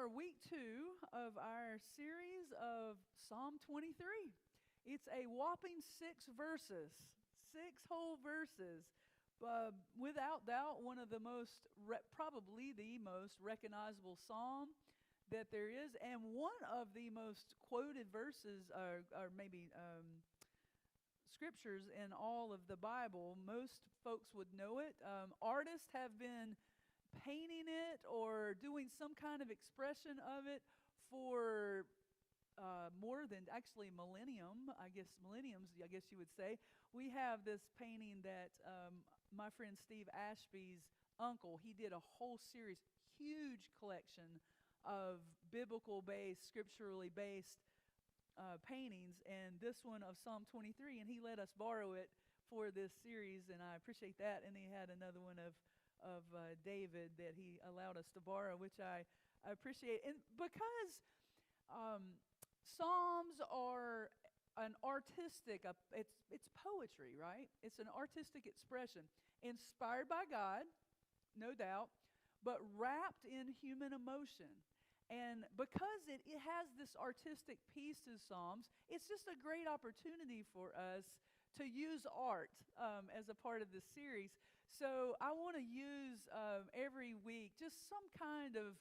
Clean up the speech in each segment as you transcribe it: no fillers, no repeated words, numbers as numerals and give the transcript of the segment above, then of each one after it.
week 2 of our series of Psalm 23. It's a whopping 6 verses, 6 whole verses. Without doubt, one of the probably the most recognizable psalm that there is, and one of the most quoted verses, or maybe scriptures in all of the Bible. Most folks would know it. Artists have been painting it or doing some kind of expression of it for more than actually millenniums, I guess you would say. We have this painting that my friend Steve Ashby's uncle, he did a whole series, huge collection of biblical-based, scripturally based paintings, and this one of Psalm 23, and he let us borrow it for this series, and I appreciate that. And he had another one of David that he allowed us to borrow, which I appreciate. And because Psalms are an artistic, it's poetry, right? It's an artistic expression, inspired by God, no doubt, but wrapped in human emotion. And because it has this artistic piece to Psalms, it's just a great opportunity for us to use art as a part of this series. So I want to use every week just some kind of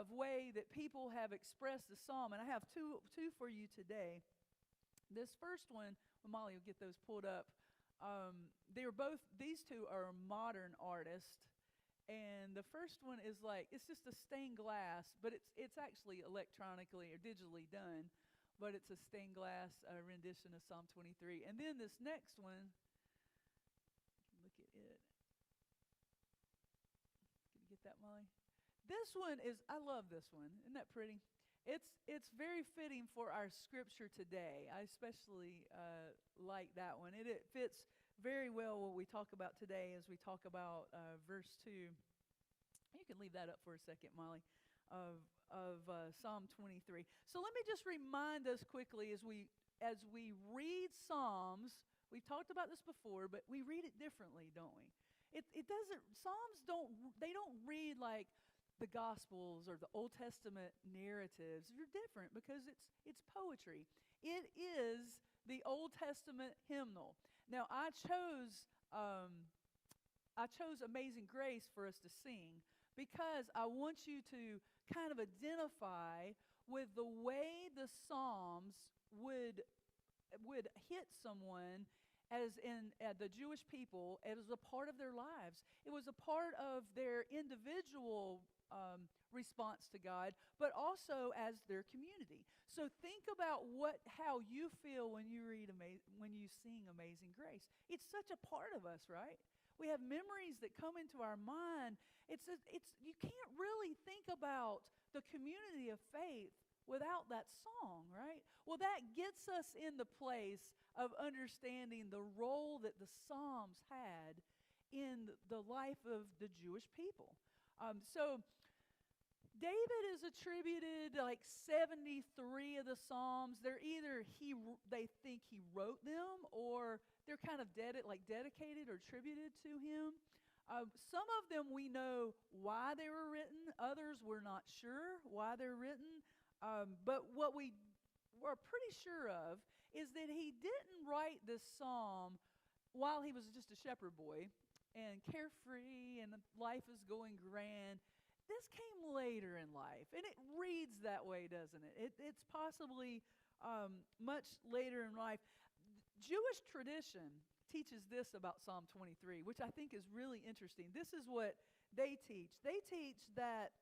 way that people have expressed the psalm. And I have two for you today. This first one, well, Molly will get those pulled up. These two are modern artists. And the first one is it's just a stained glass, but it's actually electronically or digitally done, but it's a stained glass rendition of Psalm 23. And then this next one, look at it. Can you get that, Molly? This one I love this one. Isn't that pretty? It's very fitting for our scripture today. I especially like that one. It fits very well what we talk about today as we talk about verse 2. You can leave that up for a second, Molly, of Psalm 23. So let me just remind us quickly as we read Psalms. We've talked about this before, but we read it differently, don't we? Psalms don't read like the Gospels or the Old Testament narratives. They're different because it's poetry. It is the Old Testament hymnal. Now, I chose Amazing Grace for us to sing because I want you to kind of identify with the way the Psalms would hit someone as in the Jewish people. It was a part of their lives. It was a part of their individual response to God, but also as their community. So think about how you feel when you sing Amazing Grace. It's such a part of us, right? We have memories that come into our mind. You can't really think about the community of faith without that song, right? Well, that gets us in the place of understanding the role that the Psalms had in the life of the Jewish people. So David is attributed 73 of the Psalms. They're either they think he wrote them, or they're kind of dedicated or attributed to him. Some of them we know why they were written. Others we're not sure why they're written. But what we are pretty sure of is that he didn't write this psalm while he was just a shepherd boy and carefree and life is going grand. This came later in life, and it reads that way, doesn't it? It's possibly much later in life. Jewish tradition teaches this about Psalm 23, which I think is really interesting. This is what they teach. They teach that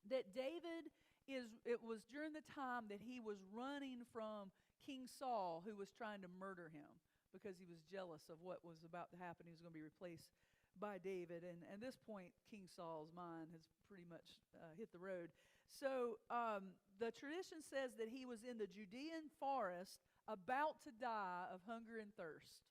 David it was during the time that he was running from King Saul, who was trying to murder him because he was jealous of what was about to happen. He was going to be replaced by David, and at this point, King Saul's mind has pretty much hit the road. So the tradition says that he was in the Judean forest about to die of hunger and thirst.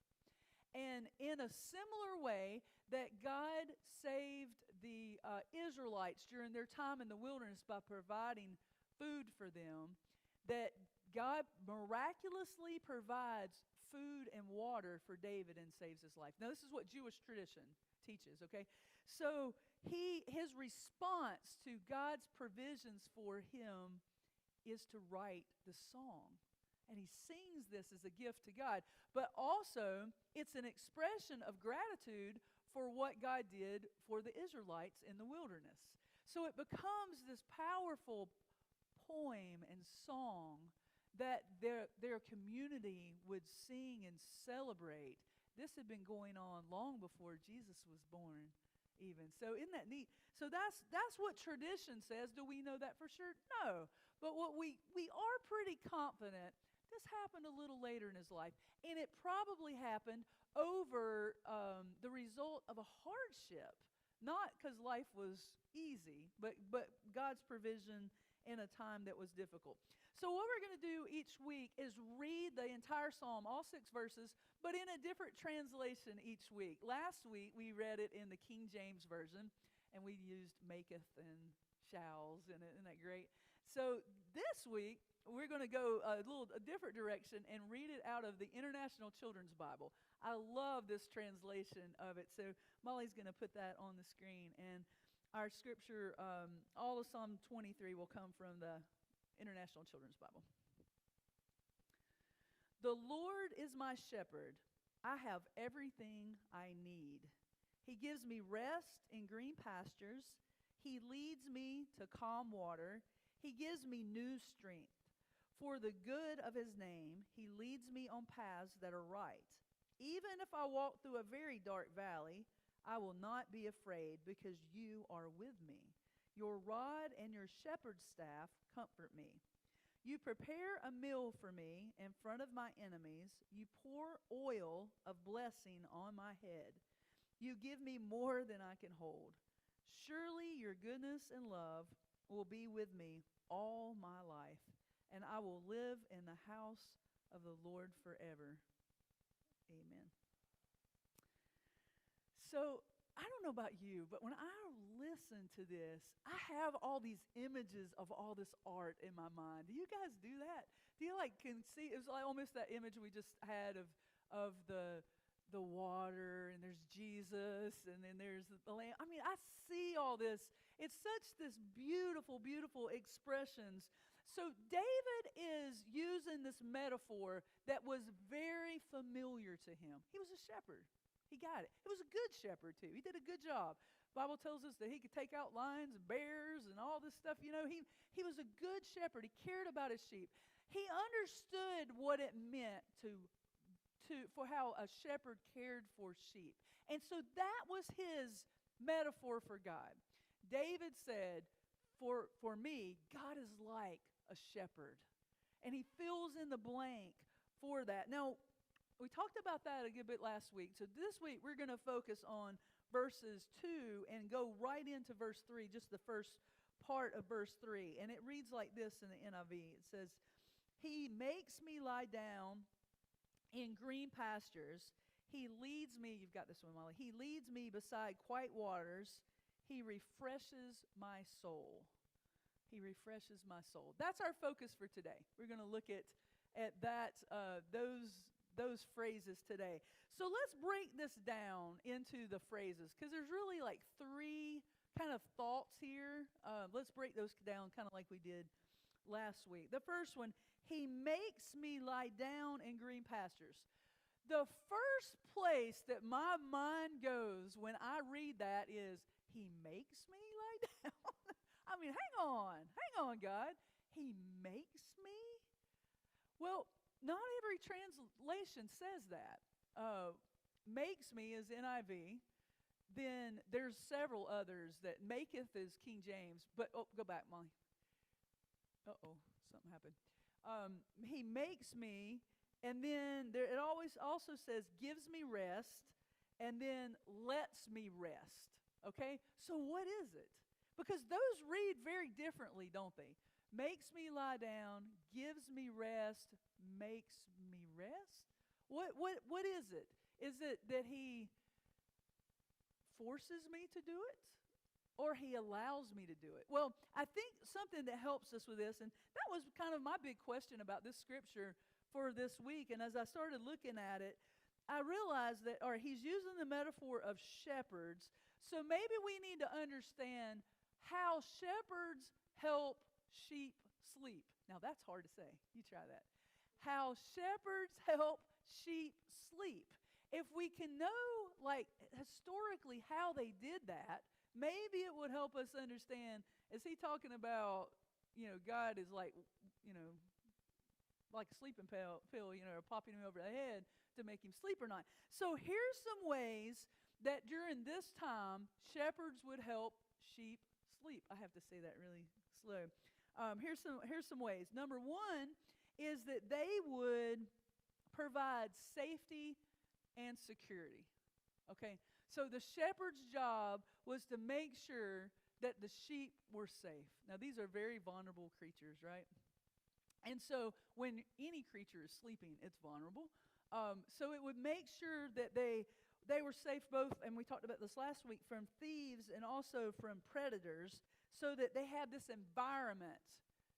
And in a similar way that God saved the Israelites during their time in the wilderness by providing food for them, that God miraculously provides food and water for David and saves his life. Now, this is what Jewish tradition teaches, okay? So his response to God's provisions for him is to write the song. And he sings this as a gift to God. But also, it's an expression of gratitude for what God did for the Israelites in the wilderness. So it becomes this powerful poem and song that their community would sing and celebrate. This had been going on long before Jesus was born, even. So isn't that neat? So that's what tradition says. Do we know that for sure? No. But what we are pretty confident, this happened a little later in his life, and it probably happened over the result of a hardship. Not because life was easy, but God's provision in a time that was difficult. So what we're going to do each week is read the entire psalm, all 6 verses, but in a different translation each week. Last week we read it in the King James Version, and we used maketh and shalls in it. Isn't that great? So this week we're going to go a different direction and read it out of the International Children's Bible. I love this translation of it. So Molly's going to put that on the screen. And our scripture, all of Psalm 23 will come from the International Children's Bible. The Lord is my shepherd. I have everything I need. He gives me rest in green pastures. He leads me to calm water. He gives me new strength. For the good of his name, he leads me on paths that are right. Even if I walk through a very dark valley, I will not be afraid because you are with me. Your rod and your shepherd's staff comfort me. You prepare a meal for me in front of my enemies. You pour oil of blessing on my head. You give me more than I can hold. Surely your goodness and love will be with me all my life, and I will live in the house of the Lord forever. Amen. So, I don't know about you, but when I listen to this, I have all these images of all this art in my mind. Do you guys do that? Do you can see? It was like almost that image we just had of the water, and there's Jesus, and then there's the lamb. I mean, I see all this. It's such this beautiful, beautiful expressions. So David is using this metaphor that was very familiar to him. He was a shepherd. He got it. He was a good shepherd, too. He did a good job. The Bible tells us that he could take out lions and bears and all this stuff. You know, he was a good shepherd. He cared about his sheep. He understood what it meant for how a shepherd cared for sheep. And so that was his metaphor for God. David said, for me, God is like a shepherd. And he fills in the blank for that. Now, we talked about that a good bit last week. So this week we're going to focus on verses 2 and go right into verse 3, just the first part of verse 3. And it reads like this in the NIV. It says, He makes me lie down in green pastures. He leads me, you've got this one, Molly. He leads me beside quiet waters. He refreshes my soul. He refreshes my soul. That's our focus for today. We're going to look at that, those phrases today. So let's break this down into the phrases, because there's really like 3 kind of thoughts here. Let's break those down kind of like we did last week. The first one, he makes me lie down in green pastures. The first place that my mind goes when I read that is, he makes me lie down? I mean, hang on, God. He makes me? Well, not every translation says that. Makes me is NIV. Then there's several others that maketh is King James. But, go back, Molly. Uh-oh, something happened. He makes me, and then it always also says gives me rest, and then lets me rest. Okay? So what is it? Because those read very differently, don't they? Makes me lie down, gives me rest, makes me rest? What is it? Is it that he forces me to do it? Or he allows me to do it? Well, I think something that helps us with this, and that was kind of my big question about this scripture for this week, and as I started looking at it, I realized that he's using the metaphor of shepherds. So maybe we need to understand how shepherds help sheep sleep. Now that's hard to say. You try that. How shepherds help sheep sleep. If we can know, like, historically how they did that, maybe it would help us understand, is he talking about, God is like, like a sleeping pill, popping him over the head to make him sleep or not. So here's some ways that during this time, shepherds would help sheep sleep. I have to say that really slow. Here's some ways. Number one is that they would provide safety and security. Okay, so the shepherd's job was to make sure that the sheep were safe. Now, these are very vulnerable creatures, right? And so when any creature is sleeping, it's vulnerable. So it would make sure that they were safe both, and we talked about this last week, from thieves and also from predators, so that they have this environment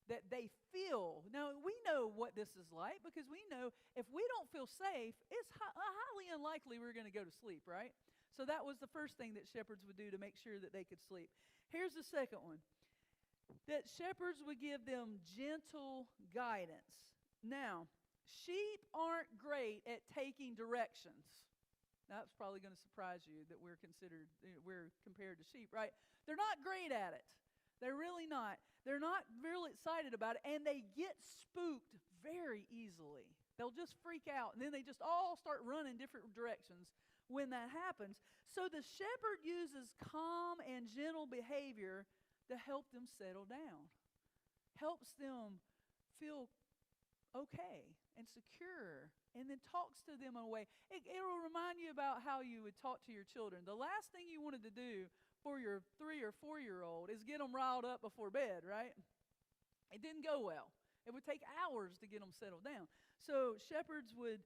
that they feel. Now, we know what this is like because we know if we don't feel safe, it's highly unlikely we're going to go to sleep, right? So that was the first thing that shepherds would do to make sure that they could sleep. Here's the second one, that shepherds would give them gentle guidance. Now, sheep aren't great at taking directions. That's probably going to surprise you that we're compared to sheep, right? They're not great at it. They're really not. They're not really excited about it, and they get spooked very easily. They'll just freak out, and then they just all start running different directions when that happens. So the shepherd uses calm and gentle behavior to help them settle down, helps them feel okay and secure, and then talks to them in a way. It'll remind you about how you would talk to your children. The last thing you wanted to do for your 3 or 4-year-old is get them riled up before bed, right? It didn't go well. It would take hours to get them settled down. So shepherds would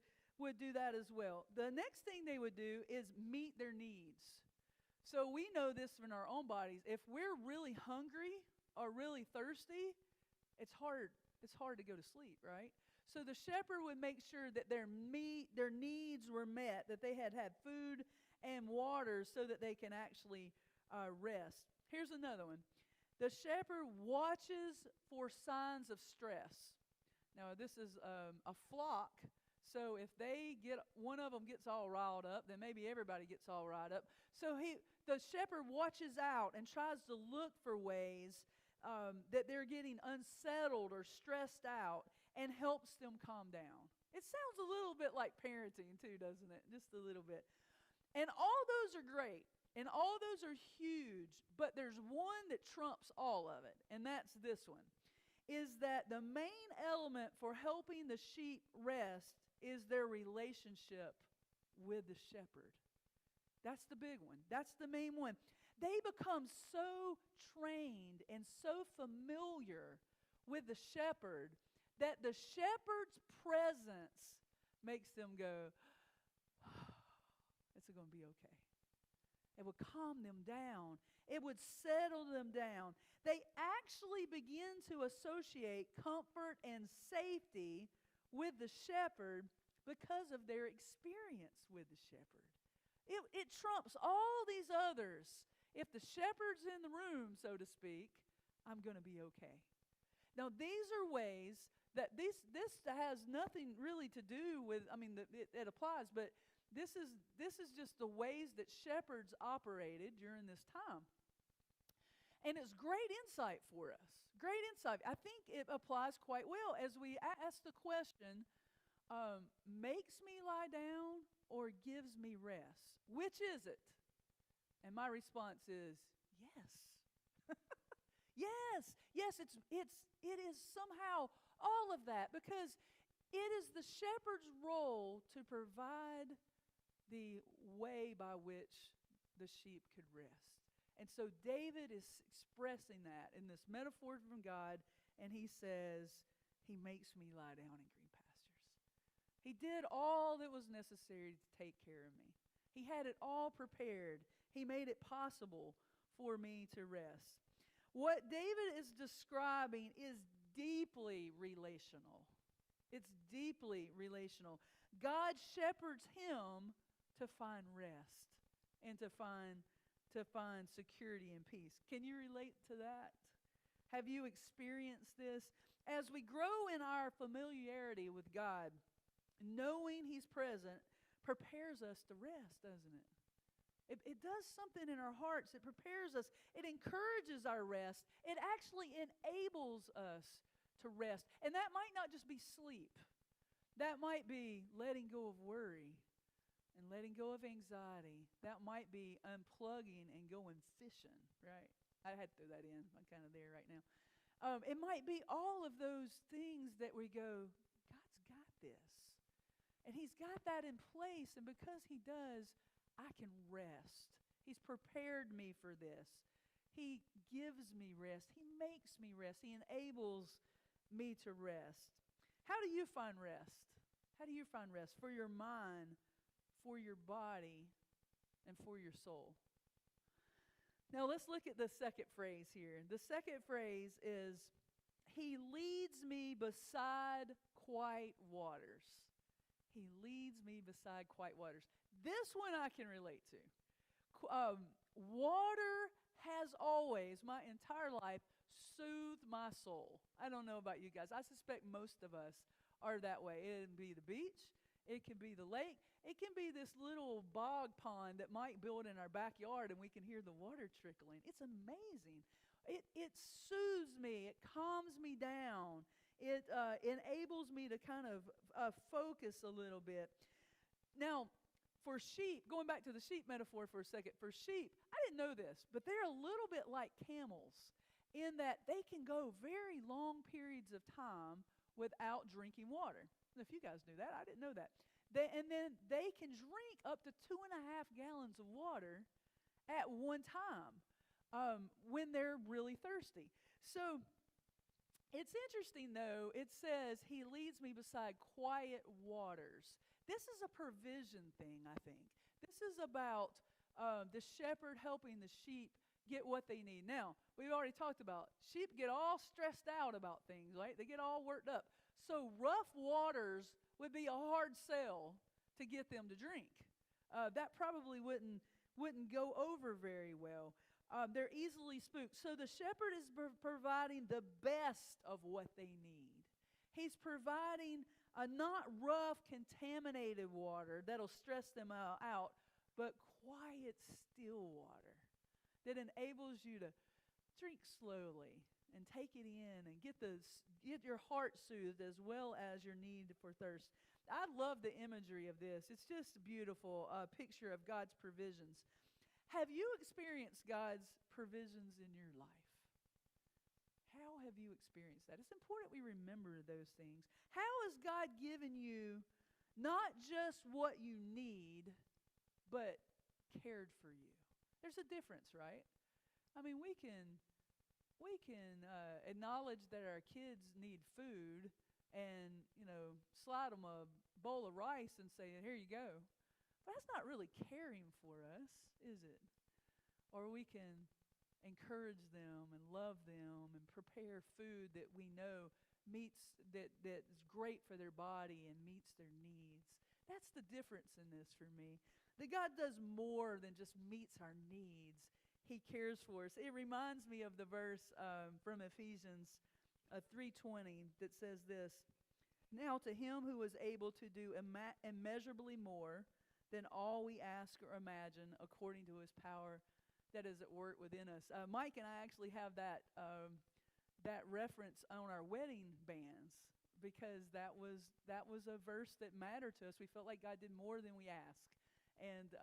do that as well. The next thing they would do is meet their needs. So we know this in our own bodies. If we're really hungry or really thirsty, it's hard to go to sleep, right? So the shepherd would make sure that their needs were met, that they had food and water so that they can actually rest. Here's another one. The shepherd watches for signs of stress. Now, this is a flock, so if one of them gets all riled up, then maybe everybody gets all riled up. So the shepherd watches out and tries to look for ways that they're getting unsettled or stressed out and helps them calm down. It sounds a little bit like parenting too, doesn't it? Just a little bit. And all those are great, and all those are huge, but there's one that trumps all of it, and that's this one, is that the main element for helping the sheep rest is their relationship with the shepherd. That's the big one. That's the main one. They become so trained and so familiar with the shepherd that the shepherd's presence makes them go, it's going to be okay. It would calm them down. It would settle them down. They actually begin to associate comfort and safety with the shepherd because of their experience with the shepherd. It trumps all these others. If the shepherd's in the room, so to speak, I'm going to be okay. Now, these are ways that this has nothing really to do with, it applies, but this is just the ways that shepherds operated during this time. And it's great insight for us. Great insight. I think it applies quite well as we ask the question, makes me lie down or gives me rest? Which is it? And my response is, yes. Yes, it is somehow all of that, because it is the shepherd's role to provide the way by which the sheep could rest. And so David is expressing that in this metaphor from God, and he says, he makes me lie down in green pastures. He did all that was necessary to take care of me. He had it all prepared. He made it possible for me to rest. What David is describing is deeply relational. It's deeply relational. God shepherds him to find rest and to find to find security and peace. Can you relate to that? Have you experienced this? As we grow in our familiarity with God, knowing He's present prepares us to rest, doesn't it? It does something in our hearts. It prepares us. It encourages our rest. It actually enables us to rest. And that might not just be sleep. That might be letting go of worry and letting go of anxiety. That might be unplugging and going fishing, right? I had to throw that in. I'm kind of there right now. It might be all of those things that we go, God's got this. And He's got that in place. And because He does, I can rest. He's prepared me for this. He gives me rest. He makes me rest. He enables me to rest. How do you find rest? How do you find rest for your mind, for your body, and for your soul? Now let's look at the second phrase here. The second phrase is, He leads me beside quiet waters. He leads me beside quiet waters. This one I can relate to. Water has always, my entire life, soothed my soul. I don't know about you guys. I suspect most of us are that way. It can be the beach. It can be the lake. It can be this little bog pond that might build in our backyard and we can hear the water trickling. It's amazing. It soothes me. It calms me down. It enables me to kind of focus a little bit. Now, for sheep, going back to the sheep metaphor for a second, for sheep, I didn't know this, but they're a little bit like camels in that they can go very long periods of time without drinking water. If you guys knew that, I didn't know that. And then they can drink up to 2.5 gallons of water at one time when they're really thirsty. So it's interesting, though. It says, He leads me beside quiet waters. This is a provision thing, I think. This is about the shepherd helping the sheep get what they need. Now, we've already talked about sheep get all stressed out about things, right? They get all worked up. So rough waters would be a hard sell to get them to drink. That probably wouldn't go over very well. They're easily spooked. So the shepherd is providing the best of what they need. He's providing a not rough, contaminated water that'll stress them out, but quiet, still water that enables you to drink slowly and take it in and get your heart soothed as well as your need for thirst. I love the imagery of this. It's just a beautiful picture of God's provisions. Have you experienced God's provisions in your life? How have you experienced that? It's important we remember those things. How has God given you not just what you need, but cared for you? There's a difference, right? I mean, we can acknowledge that our kids need food and, slide them a bowl of rice and say, here you go. But that's not really caring for us, is it? Or we can encourage them and love them and prepare food that we know that is great for their body and meets their needs. That's the difference in this for me. That God does more than just meets our needs. He cares for us. It reminds me of the verse from Ephesians 3:20 that says this, Now to Him who is able to do immeasurably more than all we ask or imagine, according to His power that is at work within us. Mike and I actually have that reference on our wedding bands because that was a verse that mattered to us. We felt like God did more than we asked. And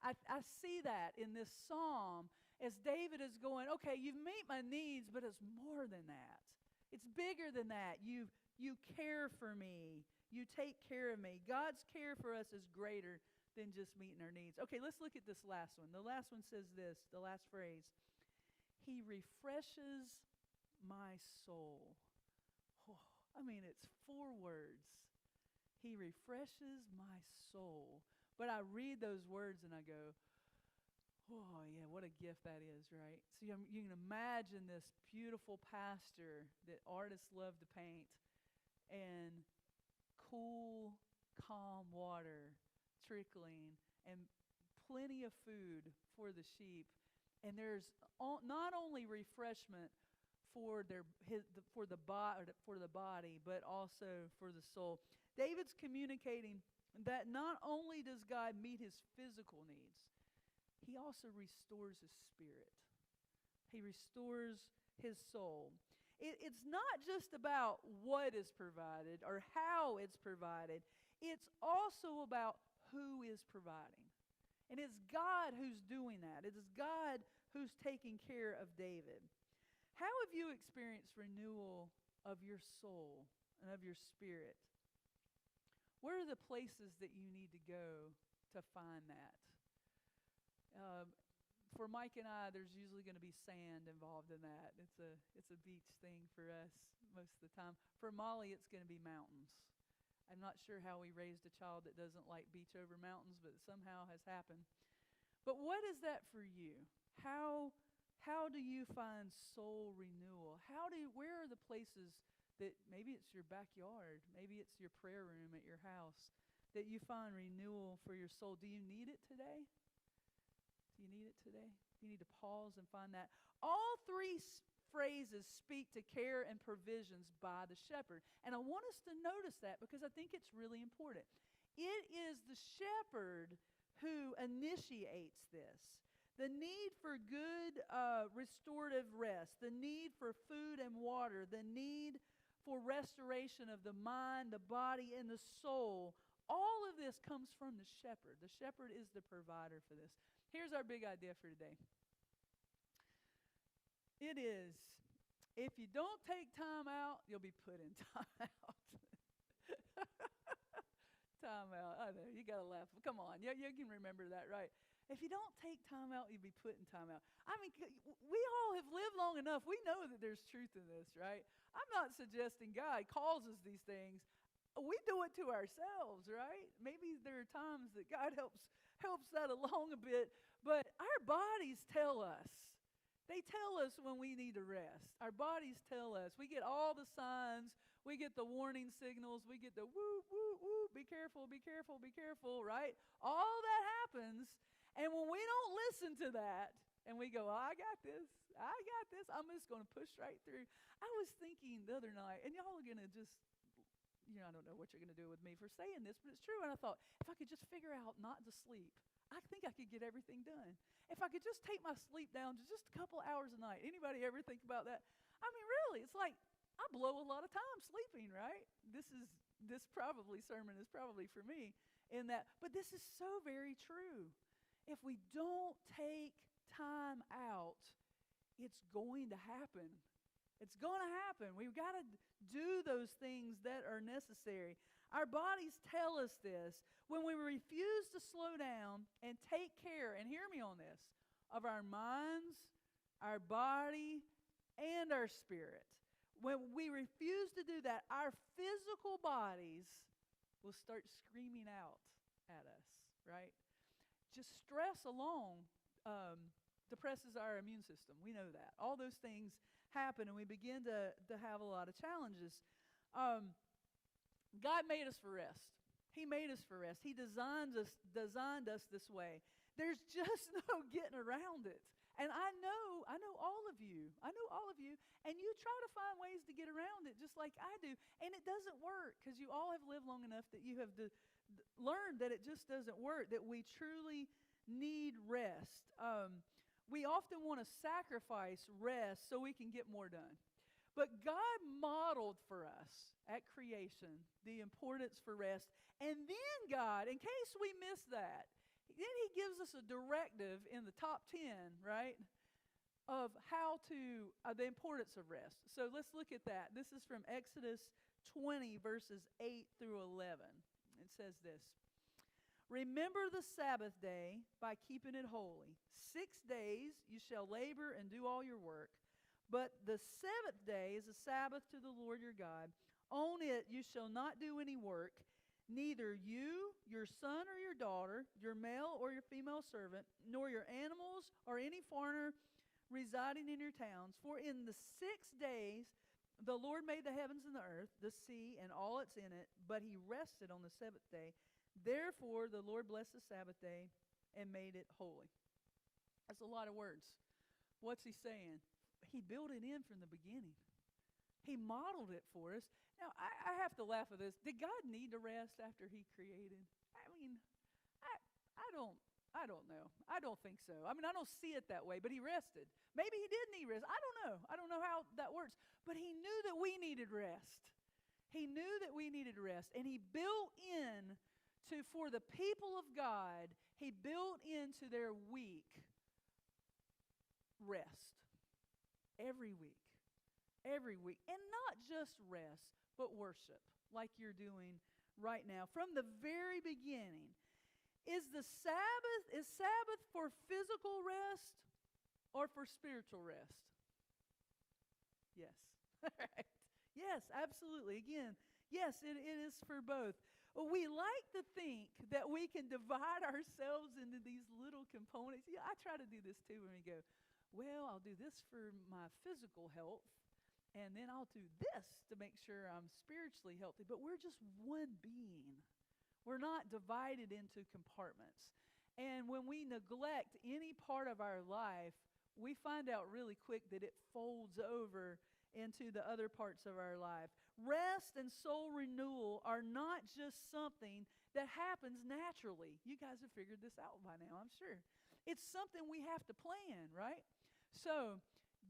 I see that in this psalm as David is going, okay, you've met my needs, but it's more than that. It's bigger than that. You care for me. You take care of me. God's care for us is greater than just meeting our needs. Okay, let's look at this last one. The last one says this, the last phrase. He refreshes my soul. Oh, it's 4 words. He refreshes my soul. But I read those words and I go, oh, yeah, what a gift that is, right? So you can imagine this beautiful pasture that artists love to paint and cool, calm water trickling and plenty of food for the sheep, and there's not only refreshment for the body, but also for the soul. David's communicating that not only does God meet his physical needs, he also restores his spirit. He restores his soul. It's not just about what is provided or how it's provided. It's also about who is providing. And it's God who's doing that. It is God who's taking care of David. How have you experienced renewal of your soul and of your spirit? Where are the places that you need to go to find that? For Mike and I, there's usually going to be sand involved in that. It's a beach thing for us most of the time. For Molly, it's going to be mountains. I'm not sure how we raised a child that doesn't like beach over mountains, but it somehow has happened. But what is that for you? How do you find soul renewal? Where are the places that maybe it's your backyard, maybe it's your prayer room at your house, that you find renewal for your soul? Do you need it today? Do you need it today? You need to pause and find that. All three phrases speak to care and provisions by the shepherd. And I want us to notice that because I think it's really important. It is the shepherd who initiates this. The need for good restorative rest, the need for food and water, the need for restoration of the mind, the body, and the soul. All of this comes from the shepherd. The shepherd is the provider for this. Here's our big idea for today. It is, if you don't take time out, you'll be put in time out. Time out. I know, you got to laugh. Come on, you can remember that, right? If you don't take time out, you'll be put in time out. I mean, we all have lived long enough. We know that there's truth in this, right? I'm not suggesting God calls us these things. We do it to ourselves, right? Maybe there are times that God helps that along a bit, but our bodies tell us. They tell us when we need to rest. Our bodies tell us. We get all the signs. We get the warning signals. We get the woo, woo, woo, be careful, be careful, be careful, right? All that happens. And when we don't listen to that, and we go, I got this, I'm just going to push right through. I was thinking the other night, and y'all are going to just, I don't know what you're going to do with me for saying this, but it's true. And I thought, if I could just figure out not to sleep, I think I could get everything done. If I could just take my sleep down to just a couple hours a night. Anybody ever think about that? I mean, really, it's like I blow a lot of time sleeping, right? This sermon is probably for me in that. But this is so very true. If we don't take time out, it's going to happen. It's going to happen. We've got to do those things that are necessary. Our bodies tell us this. When we refuse to slow down and take care, and hear me on this, of our minds, our body, and our spirit, when we refuse to do that, our physical bodies will start screaming out at us, right? Just stress alone depresses our immune system. We know that. All those things happen, and we begin to have a lot of challenges. God made us for rest. He made us for rest. He designed us this way. There's just no getting around it. And I know all of you. And you try to find ways to get around it just like I do. And it doesn't work because you all have lived long enough that you have learned that it just doesn't work, that we truly need rest. We often want to sacrifice rest so we can get more done. But God modeled for us at creation the importance for rest. And then God, in case we miss that, then he gives us a directive in the top 10, right, of how to, the importance of rest. So let's look at that. This is from Exodus 20, verses 8 through 11. It says this: Remember the Sabbath day by keeping it holy. 6 days you shall labor and do all your work. But the seventh day is a Sabbath to the Lord your God. On it you shall not do any work, neither you, your son or your daughter, your male or your female servant, nor your animals or any foreigner residing in your towns. For in the 6 days the Lord made the heavens and the earth, the sea, and all that's in it, but he rested on the seventh day. Therefore the Lord blessed the Sabbath day and made it holy. That's a lot of words. What's he saying? He built it in from the beginning. He modeled it for us. Now, I have to laugh at this. Did God need to rest after he created? I mean, I don't know. I don't think so. I mean, I don't see it that way, but he rested. Maybe he did need rest. I don't know. I don't know how that works. But he knew that we needed rest. He knew that we needed rest. And he built in for the people of God, he built into their week rest. Every week. Every week. And not just rest, but worship, like you're doing right now. From the very beginning, is Sabbath for physical rest or for spiritual rest? Yes. Right. Yes, absolutely. Again, yes, it is for both. We like to think that we can divide ourselves into these little components. Yeah, I try to do this too when we go, well, I'll do this for my physical health, and then I'll do this to make sure I'm spiritually healthy. But we're just one being. We're not divided into compartments. And when we neglect any part of our life, we find out really quick that it folds over into the other parts of our life. Rest and soul renewal are not just something that happens naturally. You guys have figured this out by now, I'm sure. It's something we have to plan, right? So,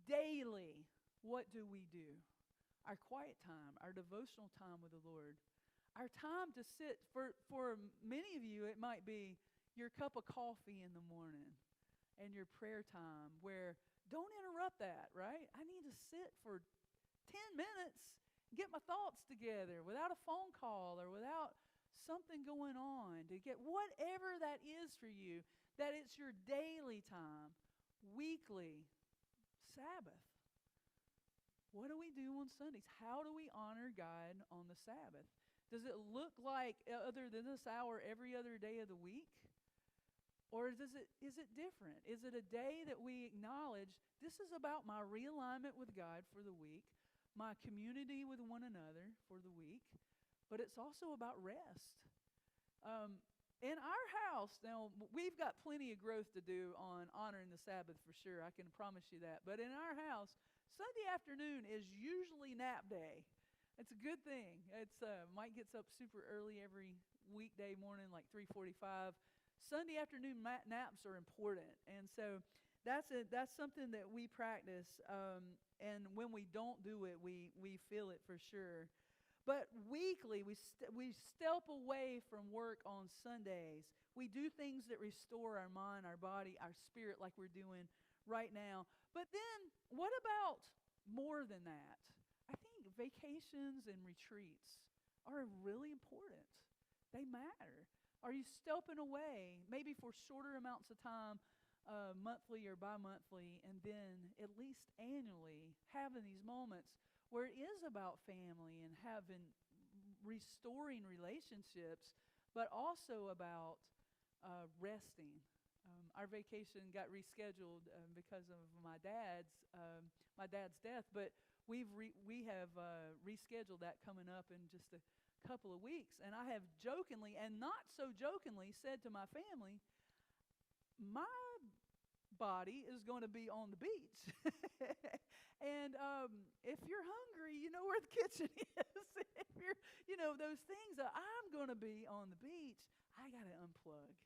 daily, what do we do? Our quiet time, our devotional time with the Lord. Our time to sit, for many of you, it might be your cup of coffee in the morning and your prayer time where don't interrupt that, right? I need to sit for 10 minutes, get my thoughts together without a phone call or without something going on, to get whatever that is for you, that it's your daily time, weekly, Sabbath. What do we do on Sundays? How do we honor God on the Sabbath? Does it look like, other than this hour, every other day of the week? Or is it different? Is it a day that we acknowledge this is about my realignment with God for the week, my community with one another for the week, but it's also about rest. In our house, now, we've got plenty of growth to do on honoring the Sabbath for sure, I can promise you that. But in our house, Sunday afternoon is usually nap day. It's a good thing. Mike gets up super early every weekday morning, like 3:45. Sunday afternoon naps are important, and so that's something that we practice. And when we don't do it, we feel it for sure. But weekly, we step away from work on Sundays. We do things that restore our mind, our body, our spirit, like we're doing right now. But then, what about more than that? I think vacations and retreats are really important. They matter. Are you stepping away, maybe for shorter amounts of time, monthly or bi-monthly, and then at least annually, having these moments where it is about family and restoring relationships, but also about resting. Our vacation got rescheduled because of my dad's death, but we have rescheduled that coming up in just a couple of weeks. And I have jokingly and not so jokingly said to my family, my body is going to be on the beach. And if you're hungry, you know where the kitchen is. If you're, those things, I'm going to be on the beach. I got to unplug.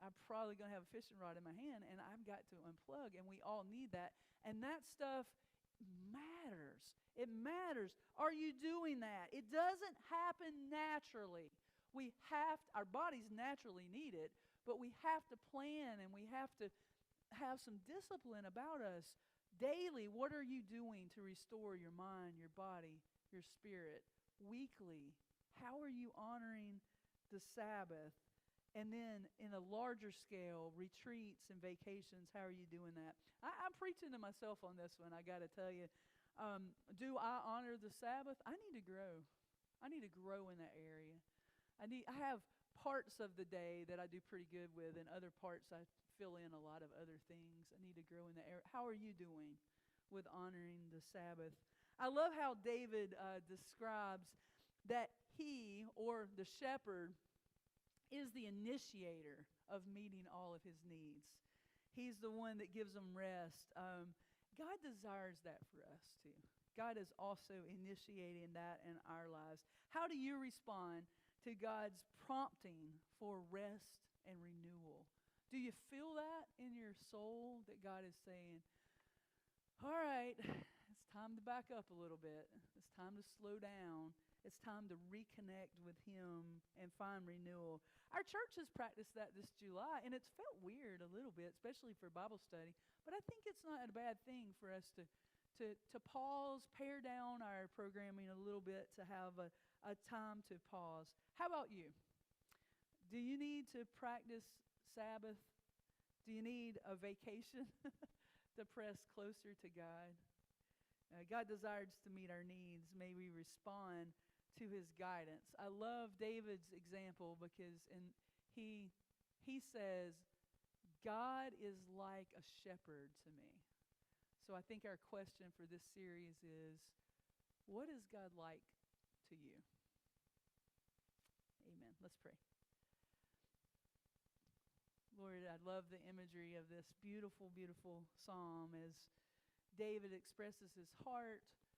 I'm probably going to have a fishing rod in my hand, and I've got to unplug, and we all need that. And that stuff matters. It matters. Are you doing that? It doesn't happen naturally. Our bodies naturally need it, but we have to plan, and we have to have some discipline about us. Daily, what are you doing to restore your mind, your body, your spirit? Weekly, how are you honoring the Sabbath? And then in a larger scale, retreats and vacations, how are you doing that? I'm preaching to myself on this one, I got to tell you. Do I honor the Sabbath? I need to grow. I need to grow in that area. I have parts of the day that I do pretty good with, and other parts I fill in a lot of other things. I need to grow in that area. How are you doing with honoring the Sabbath? I love how David describes that he, or the shepherd, is the initiator of meeting all of his needs. He's the one that gives them rest. God desires that for us too. God is also initiating that in our lives. How do you respond to God's prompting for rest and renewal? Do you feel that in your soul that God is saying, all right, it's time to back up a little bit. It's time to slow down. It's time to reconnect with Him and find renewal. Our church has practiced that this July, and it's felt weird a little bit, especially for Bible study. But I think it's not a bad thing for us to pause, pare down our programming a little bit, to have a time to pause. How about you? Do you need to practice Sabbath? Do you need a vacation to press closer to God? God desires to meet our needs. May we respond to His guidance. I love David's example because he says, God is like a shepherd to me. So I think our question for this series is, what is God like to you? Amen. Let's pray. Lord, I love the imagery of this beautiful, beautiful psalm as David expresses his heart